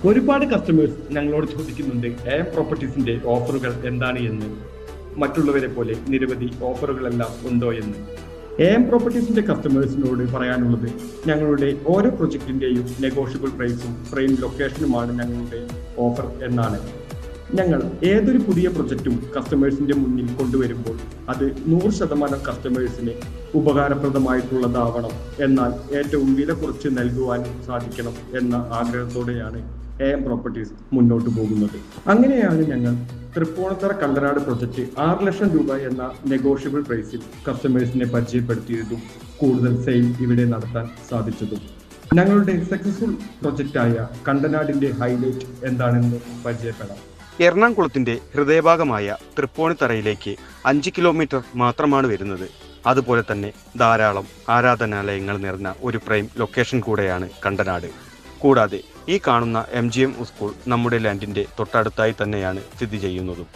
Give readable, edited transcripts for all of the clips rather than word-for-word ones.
ഒരുപാട് കസ്റ്റമേഴ്സ് ഞങ്ങളോട് ചോദിക്കുന്നുണ്ട് AM പ്രോപ്പർട്ടീസിന്റെ ഓഫറുകൾ എന്താണ് എന്ന്. മറ്റുള്ളവരെ പോലെ നിരവധി ഓഫറുകളെല്ലാം ഉണ്ടോ എന്ന്. AM പ്രോപ്പർട്ടീസിന്റെ കസ്റ്റമേഴ്സിനോട് പറയാനുള്ളത്, ഞങ്ങളുടെ ഓരോ പ്രൊജക്ടിന്റെയും നെഗോഷ്യബിൾ പ്രൈസും പ്രൈം ലൊക്കേഷനുമാണ് ഞങ്ങളുടെ ഓഫർ എന്നാണ്. ഞങ്ങൾ ഏതൊരു പുതിയ പ്രൊജക്റ്റും കസ്റ്റമേഴ്സിന്റെ മുന്നിൽ കൊണ്ടുവരുമ്പോൾ അത് 100% കസ്റ്റമേഴ്സിന് ഉപകാരപ്രദമായിട്ടുള്ളതാവണം, എന്നാൽ ഏറ്റവും വില കുറച്ച് നൽകുവാനും സാധിക്കണം എന്ന ആഗ്രഹത്തോടെയാണ് AM പ്രോപ്പർട്ടീസ് മുന്നോട്ട് പോകുന്നത്. അങ്ങനെയാണ് ഞങ്ങൾ തൃപ്പൂണിത്തുറ കണ്ടനാട് പ്രൊജക്റ്റ് 6 ലക്ഷം രൂപ എന്ന നെഗോഷ്യബിൾ പ്രൈസിൽ കസ്റ്റമേഴ്സിനെ പരിചയപ്പെടുത്തിയതും കൂടുതൽ സെയിൽ ഇവിടെ നടത്താൻ സാധിച്ചതും. ഞങ്ങളുടെ സക്സസ്ഫുൾ പ്രൊജക്റ്റായ കണ്ടനാടിന്റെ ഹൈലൈറ്റ് എന്താണെന്ന് പരിചയപ്പെടാം. എറണാകുളത്തിന്റെ ഹൃദയഭാഗമായ തൃപ്പൂണിത്തറയിലേക്ക് 5 കിലോമീറ്റർ മാത്രമാണ് വരുന്നത്. അതുപോലെ തന്നെ ധാരാളം ആരാധനാലയങ്ങൾ നിറഞ്ഞ ഒരു പ്രൈം ലൊക്കേഷൻ കൂടെയാണ് കണ്ടനാട്. കൂടാതെ ഈ കാണുന്ന MGM സ്കൂൾ നമ്മുടെ ലാൻഡിന്റെ തൊട്ടടുത്തായി തന്നെയാണ് സ്ഥിതി ചെയ്യുന്നതും.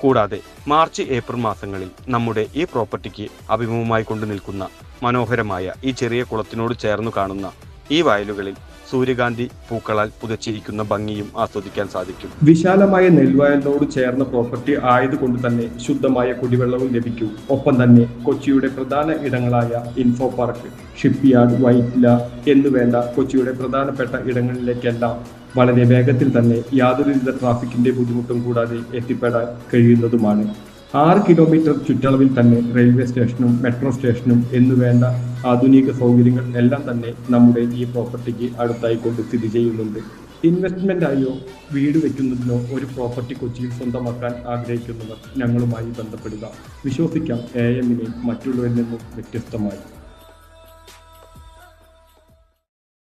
കൂടാതെ മാർച്ച് ഏപ്രിൽ മാസങ്ങളിൽ നമ്മുടെ ഈ പ്രോപ്പർട്ടിക്ക് അഭിമുഖമായി കൊണ്ടു നിൽക്കുന്ന മനോഹരമായ ഈ ചെറിയ കുളത്തിനോട് ചേർന്നു കാണുന്ന ഈ വയലുകളിൽ സൂര്യകാന്തി പൂക്കളാൽ പുതച്ചിരിക്കുന്ന ഭംഗിയും ആസ്വദിക്കാൻ സാധിക്കും. വിശാലമായ നെൽവയലിനോട് ചേർന്ന പ്രോപ്പർട്ടി ആയതുകൊണ്ട് തന്നെ ശുദ്ധമായ കുടിവെള്ളവും ലഭിക്കും. ഒപ്പം തന്നെ കൊച്ചിയുടെ പ്രധാന ഇടങ്ങളായ ഇൻഫോ പാർക്ക്, ഷിപ്പ്യാർഡ്, വൈറ്റില എന്നുവേണ്ട കൊച്ചിയുടെ പ്രധാനപ്പെട്ട ഇടങ്ങളിലേക്കെല്ലാം വളരെ വേഗത്തിൽ തന്നെ യാതൊരുവിധ ട്രാഫിക്കിന്റെ ബുദ്ധിമുട്ടും കൂടാതെ എത്തിപ്പെടാൻ കഴിയുന്നതുമാണ്. 6 കിലോമീറ്റർ ചുറ്റളവിൽ തന്നെ റെയിൽവേ സ്റ്റേഷനും മെട്രോ സ്റ്റേഷനും എന്നുവേണ്ട ആധുനിക സൗകര്യങ്ങൾ എല്ലാം തന്നെ നമ്മുടെ ഈ പ്രോപ്പർട്ടിക്ക് അടുത്തായി കൊണ്ട് സ്ഥിതി ചെയ്യുന്നുണ്ട്. ഇൻവെസ്റ്റ്മെന്റായോ വീട് വെക്കുന്നതിനോ ഒരു പ്രോപ്പർട്ടി കൊച്ചിയിൽ സ്വന്തമാക്കാൻ ആഗ്രഹിക്കുന്നവർ ഞങ്ങളുമായി ബന്ധപ്പെടുക. വിശ്വസിക്കാം AM മറ്റുള്ളവരിൽ നിന്നും വ്യത്യസ്തമായി.